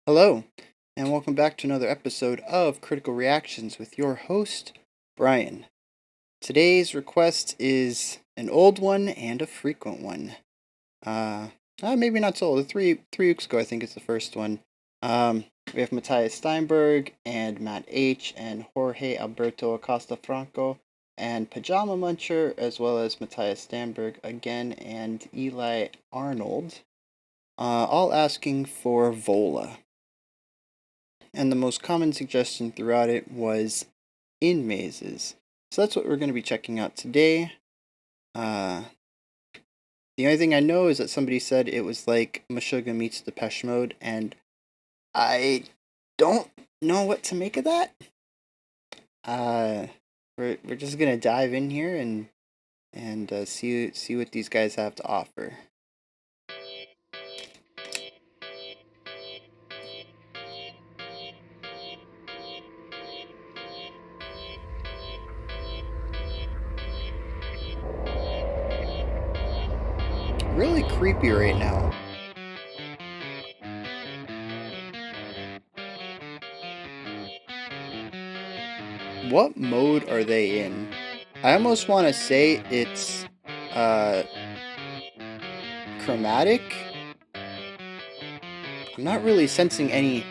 Hello, and welcome back to another episode of Critical Reactions with your host, Bryan. Today's request is an old one and a frequent one. Maybe not so old. Three weeks ago, I think is the first one. We have Matthias Steinberg and Matt H. and Jorge Alberto Acosta Franco and Pajama Muncher, as well as Matthias Steinberg again and Eli Arnold, all asking for VOLA. And the most common suggestion throughout it was Inmazes. So that's what we're going to be checking out today. The only thing I know is that somebody said it was like Meshuggah meets Depeche Mode, and I don't know what to make of that. We're just gonna dive in here and see what these guys have to offer. Really creepy right now. What mode are they in? I almost want to say it's chromatic. I'm not really sensing any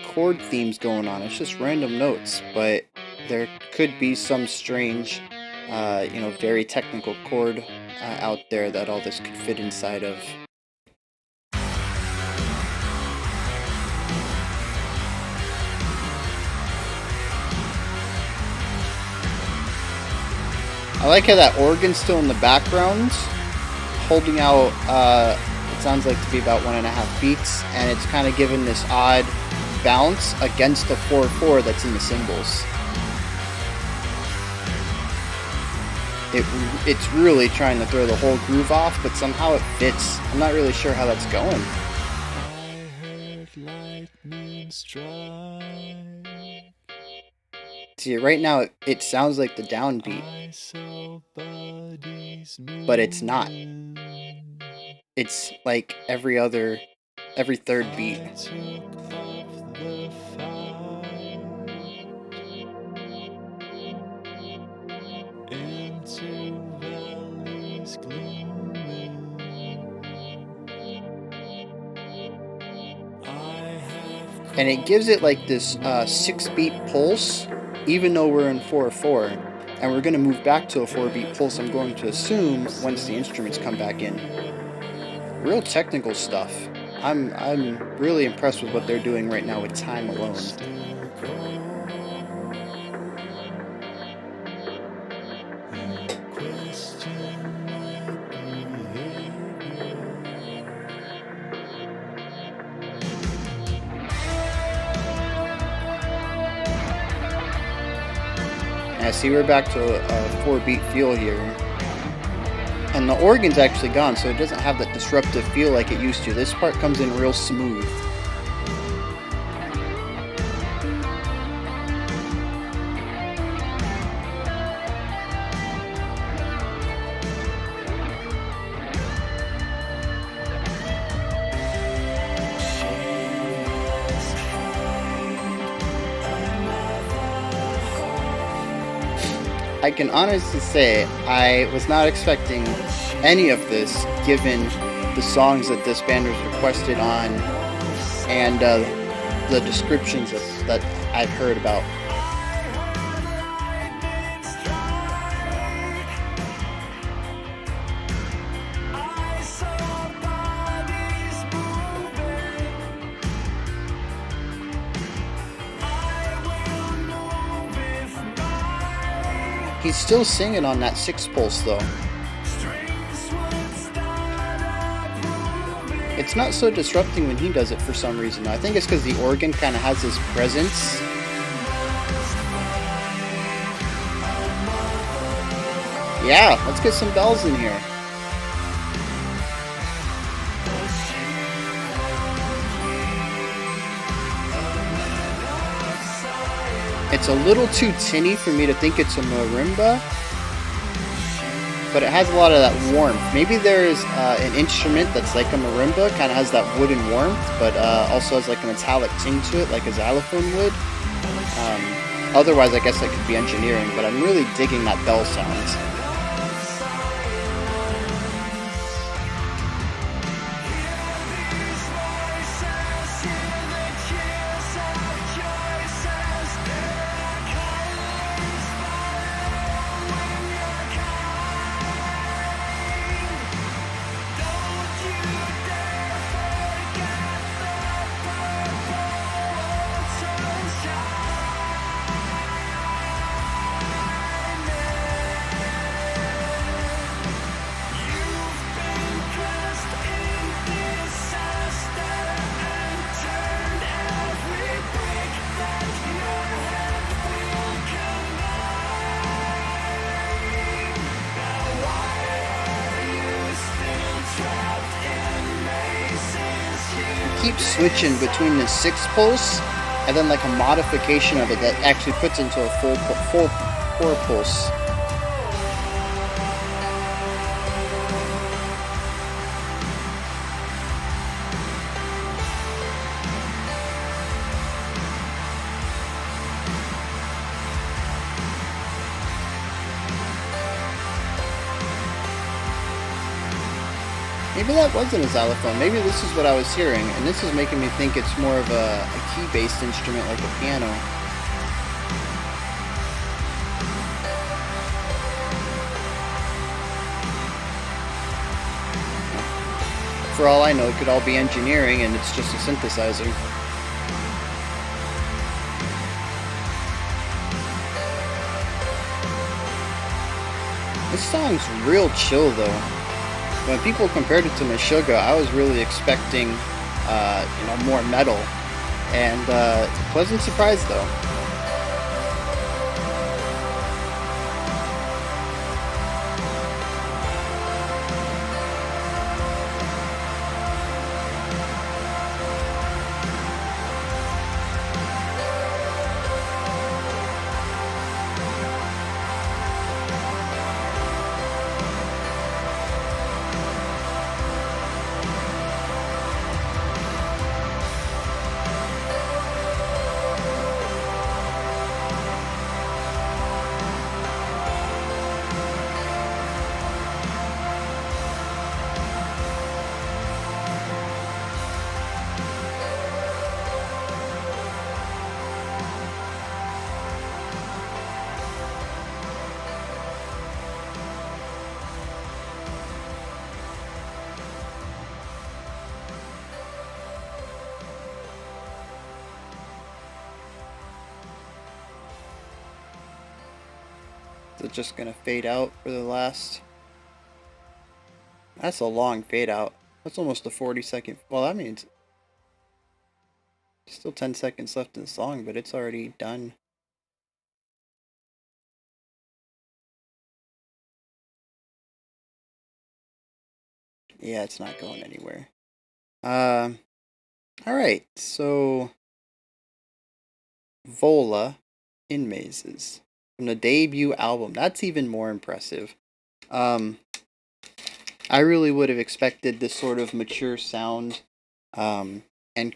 chord themes going on. It's just random notes, but there could be some strange, very technical chord out there that all this could fit inside of. I like how that organ's still in the background, holding out, it sounds like to be about 1.5 beats, and it's kind of giving this odd bounce against the 4/4 that's in the cymbals. It's really trying to throw the whole groove off, but somehow it fits. I'm not really sure how that's going. I heard lightning strike. See, right now it sounds like the downbeat, but it's not. It's like every third beat. And it gives it like this 6-beat pulse, even though we're in 4/4, and we're going to move back to a 4-beat pulse, I'm going to assume, once the instruments come back in. Real technical stuff. I'm really impressed with what they're doing right now with time alone. And I see we're back to a 4-beat feel here. And the organ's actually gone, so it doesn't have that disruptive feel like it used to. This part comes in real smooth. I can honestly say I was not expecting any of this, given the songs that this band was requested on and the descriptions that I've heard about. He's still singing on that 6 pulse though. It's not so disrupting when he does it for some reason. I think it's because the organ kind of has his presence. Yeah, let's get some bells in here. It's a little too tinny for me to think it's a marimba, but it has a lot of that warmth. Maybe there's an instrument that's like a marimba, kind of has that wooden warmth, but also has like a metallic ting to it, like a xylophone would. Otherwise, I guess that could be engineering, but I'm really digging that bell sound. Keep switching between the 6 pulse and then like a modification of it that actually puts into a full 4 pulse. Maybe that wasn't a xylophone. Maybe this is what I was hearing, and this is making me think it's more of a key-based instrument like a piano. For all I know, it could all be engineering, and it's just a synthesizer. This song's real chill, though. When people compared it to Meshuggah, I was really expecting, more metal, and pleasant surprise though. Is it just gonna fade out for the last? That's a long fade out. That's almost a 40-second. Well, that means still 10 seconds left in the song, but it's already done. Yeah, it's not going anywhere. All right. So VOLA, Inmazes, from the debut album. That's even more impressive. I really would have expected this sort of mature sound and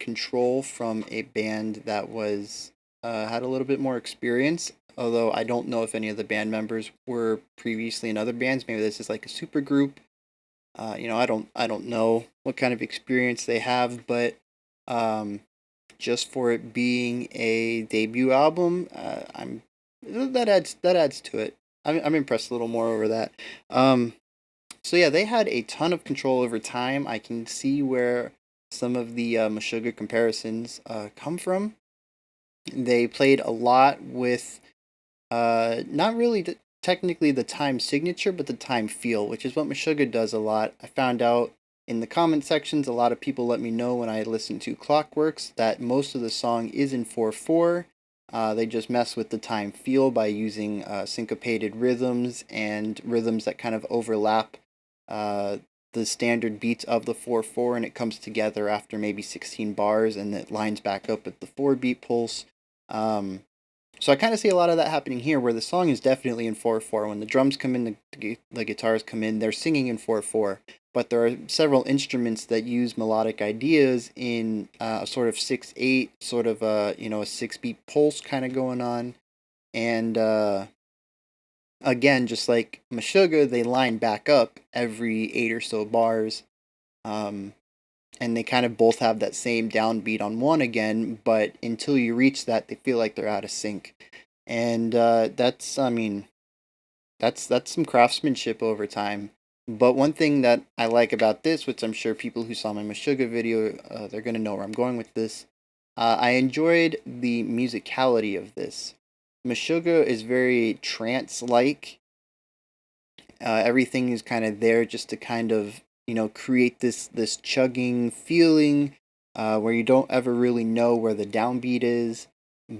control from a band that was had a little bit more experience. Although I don't know if any of the band members were previously in other bands. Maybe this is like a super group. I don't know what kind of experience they have, but just for it being a debut album, that adds to it. I'm impressed a little more over that. So yeah, they had a ton of control over time. I can see where some of the Meshuggah comparisons come from. They played a lot with not really technically the time signature, but the time feel, which is what Meshuggah does a lot. I found out in the comment sections, a lot of people let me know when I listened to Clockworks that most of the song is in 4/4. They just mess with the time feel by using syncopated rhythms and rhythms that kind of overlap uh, the standard beats of the 4/4, and it comes together after maybe 16 bars, and it lines back up with the 4 beat pulse. Um, So I kind of see a lot of that happening here, where the song is definitely in 4/4. When the drums come in, the guitars come in, they're singing in 4/4. But there are several instruments that use melodic ideas in a sort of 6/8, sort of a 6-beat pulse kind of going on. And again, just like Meshuggah, they line back up every 8 or so bars. Um, and they kind of both have that same downbeat on one again, but until you reach that, they feel like they're out of sync. And I mean, that's some craftsmanship over time. But one thing that I like about this, which I'm sure people who saw my Meshuggah video, they're gonna know where I'm going with this. I enjoyed the musicality of this. Meshuggah is very trance-like. Everything is kind of there just to kind of create this chugging feeling, where you don't ever really know where the downbeat is,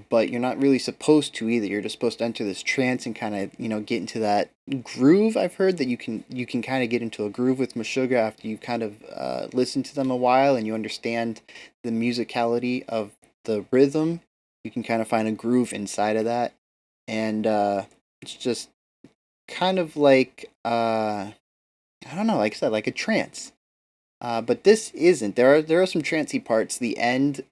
but you're not really supposed to either. You're just supposed to enter this trance and kind of get into that groove. I've heard that you can kind of get into a groove with Meshuggah after you kind of listen to them a while and you understand the musicality of the rhythm. You can kind of find a groove inside of that, and it's just kind of like I don't know, like I said, like a trance. But this isn't. There are some trancey parts. The end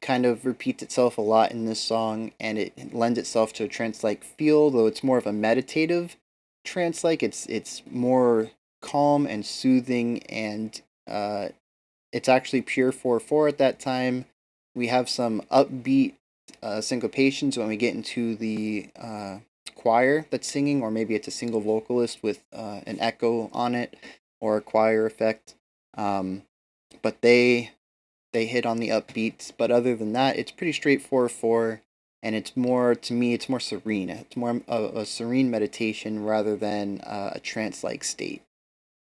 kind of repeats itself a lot in this song, and it lends itself to a trance-like feel, though it's more of a meditative trance-like. It's more calm and soothing, and it's actually pure 4/4 at that time. We have some upbeat syncopations when we get into the choir that's singing, or maybe it's a single vocalist with an echo on it or a choir effect. Um, but they hit on the upbeats. But other than that, it's pretty straightforward four, and it's more to me. It's more serene. It's more a serene meditation rather than a trance-like state.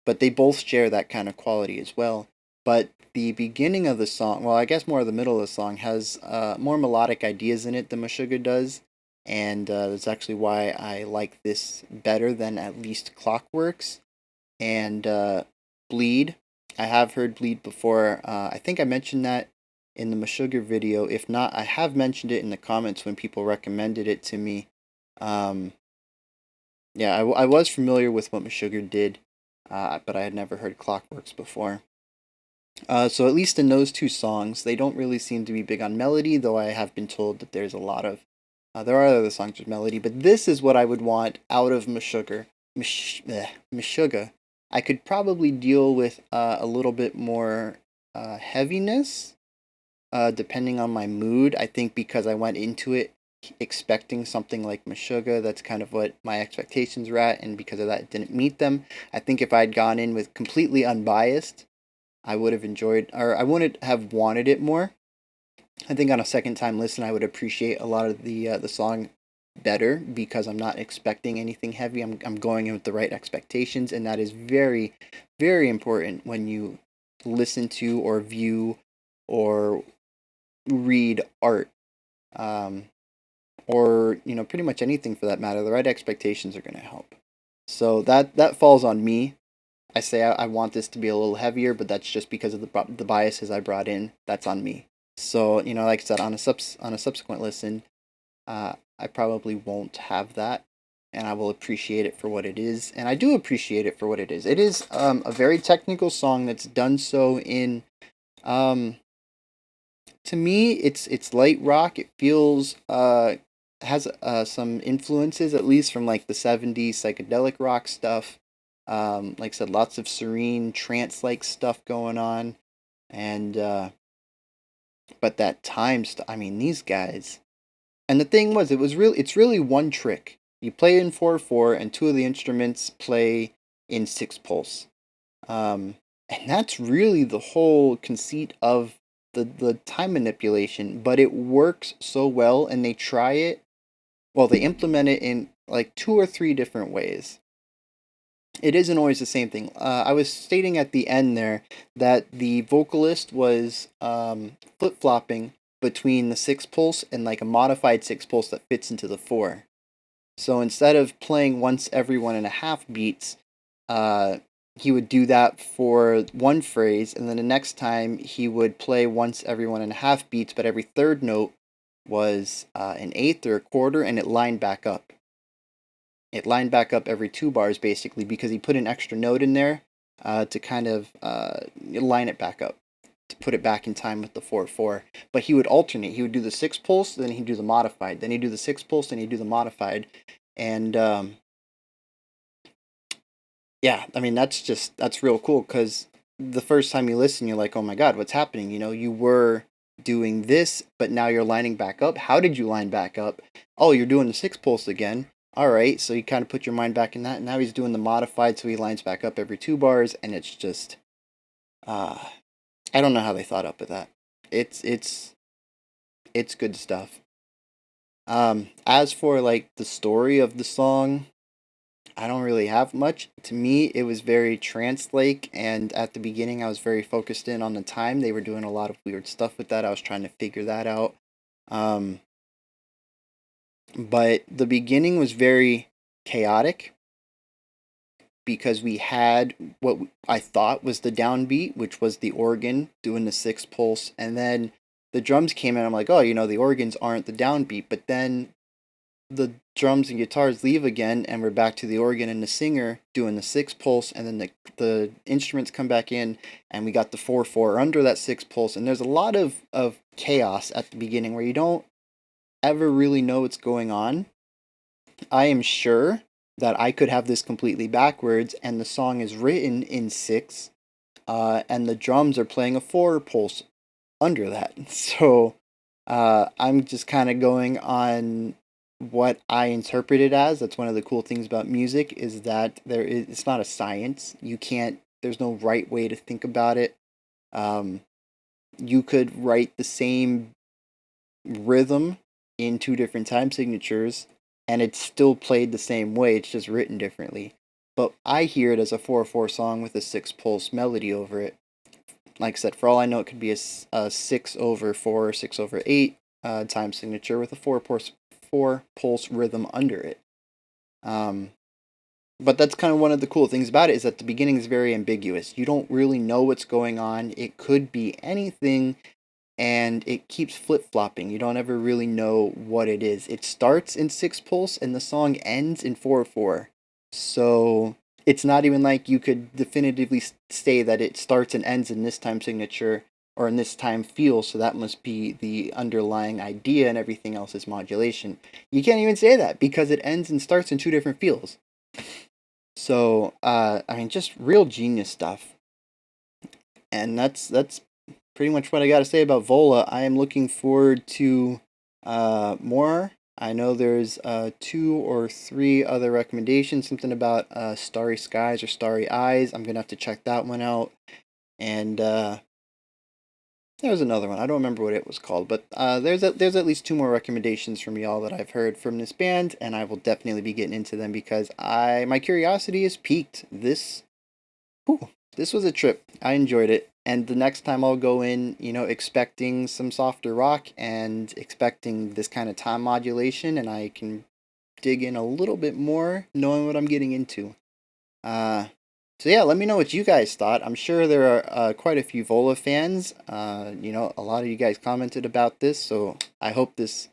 But they both share that kind of quality as well. But the beginning of the song, well, I guess more of the middle of the song, has more melodic ideas in it than Meshuggah does, and that's actually why I like this better than at least Clockworks and Bleed. I have heard Bleed before. I think I mentioned that in the Meshuggah video. If not, I have mentioned it in the comments when people recommended it to me. Um, yeah, I was familiar with what Meshuggah did, but I had never heard Clockworks before. So at least in those two songs, they don't really seem to be big on melody, though I have been told that there's a lot of there are other songs with melody, but this is what I would want out of Meshuggah. I could probably deal with a little bit more heaviness, depending on my mood. I think because I went into it expecting something like Meshuggah, that's kind of what my expectations were at, and because of that, it didn't meet them. I think if I'd gone in with completely unbiased, I would have enjoyed, or I wouldn't have wanted it more. I think on a second time listen, I would appreciate a lot of the song better because I'm not expecting anything heavy. I'm going in with the right expectations, and that is very, very important when you listen to or view or read art, um, or pretty much anything for that matter. The right expectations are going to help. So that falls on me. I say I want this to be a little heavier, but that's just because of the biases I brought in. That's on me. So like I said, on a subsequent listen, I probably won't have that, and I will appreciate it for what it is. And I do appreciate it for what it is. It is a very technical song that's done so in um, to me it's light rock. It feels has some influences at least from like the 70s psychedelic rock stuff. Like I said, lots of serene trance like stuff going on, and but that I mean, these guys. And the thing was, it's really one trick. You play in 4/4, and two of the instruments play in 6 pulse. And that's really the whole conceit of the time manipulation. But it works so well, and they try it. Well, they implement it in like two or three different ways. It isn't always the same thing. I was stating at the end there that the vocalist was flip flopping between the 6 pulse and like a modified 6 pulse that fits into the four. So instead of playing once every 1.5 beats, uh, he would do that for one phrase, and then the next time he would play once every 1.5 beats, but every third note was an eighth or a quarter, and it lined back up. It lined back up every 2 bars basically because he put an extra note in there to kind of line it back up, to put it back in time with the 4/4. But he would alternate. He would do the 6 pulse, then he'd do the modified, then he'd do the 6 pulse, then he'd do the modified, and yeah, I mean that's real cool because the first time you listen, you're like, oh my god, what's happening? You were doing this, but now you're lining back up. How did you line back up? Oh, you're doing the 6 pulse again. All right, so you kind of put your mind back in that. Now he's doing the modified, so he lines back up every 2 bars, and it's just, uh, I don't know how they thought up with that. It's good stuff. As for like the story of the song, I don't really have much. To me, it was very trance-like, and at the beginning, I was very focused in on the time. They were doing a lot of weird stuff with that. I was trying to figure that out. Um, but the beginning was very chaotic because we had what I thought was the downbeat, which was the organ doing the 6 pulse, and then the drums came in. I'm like, oh, the organs aren't the downbeat, but then the drums and guitars leave again, and we're back to the organ and the singer doing the 6 pulse, and then the instruments come back in, and we got the 4/4 under that 6 pulse, and there's a lot of chaos at the beginning where you don't ever really know what's going on. I am sure that I could have this completely backwards, and the song is written in 6, and the drums are playing a 4 pulse under that. So I'm just kind of going on what I interpret it as. That's one of the cool things about music is that it's not a science. There's no right way to think about it. Um, you could write the same rhythm in 2 different time signatures and it's still played the same way. It's just written differently. But I hear it as a 4/4 song with a 6 pulse melody over it. Like I said, for all I know, it could be a 6/4 or 6/8 time signature with a 4 pulse rhythm under it. Um, but that's kind of one of the cool things about it is that the beginning is very ambiguous. You don't really know what's going on. It could be anything, and it keeps flip flopping. You don't ever really know what it is. It starts in 6 pulse, and the song ends in 4/4. So it's not even like you could definitively say that it starts and ends in this time signature or in this time feel, so that must be the underlying idea and everything else is modulation. You can't even say that because it ends and starts in 2 different feels. So, I mean, just real genius stuff. And that's pretty much what I got to say about VOLA. I am looking forward to more. I know there's 2 or 3 other recommendations, something about Starry Skies or Starry Eyes. I'm going to have to check that one out. And there was another one. I don't remember what it was called, but there's at least 2 more recommendations from y'all that I've heard from this band, and I will definitely be getting into them because my curiosity is piqued. This was a trip. I enjoyed it, and the next time I'll go in, expecting some softer rock and expecting this kind of time modulation, and I can dig in a little bit more, knowing what I'm getting into. Uh, so yeah, let me know what you guys thought. I'm sure there are quite a few VOLA fans. A lot of you guys commented about this, so I hope this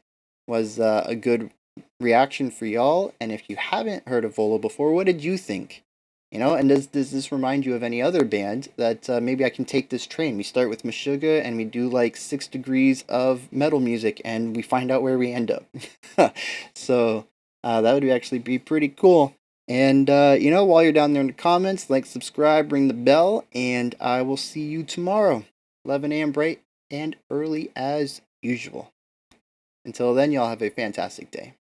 was a good reaction for y'all. And if you haven't heard of VOLA before, what did you think? And does this remind you of any other band that maybe I can take this train? We start with Meshuggah and we do like 6 degrees of metal music and we find out where we end up. So that would actually be pretty cool. And, while you're down there in the comments, like, subscribe, ring the bell, and I will see you tomorrow, 11 a.m. bright and early as usual. Until then, y'all have a fantastic day.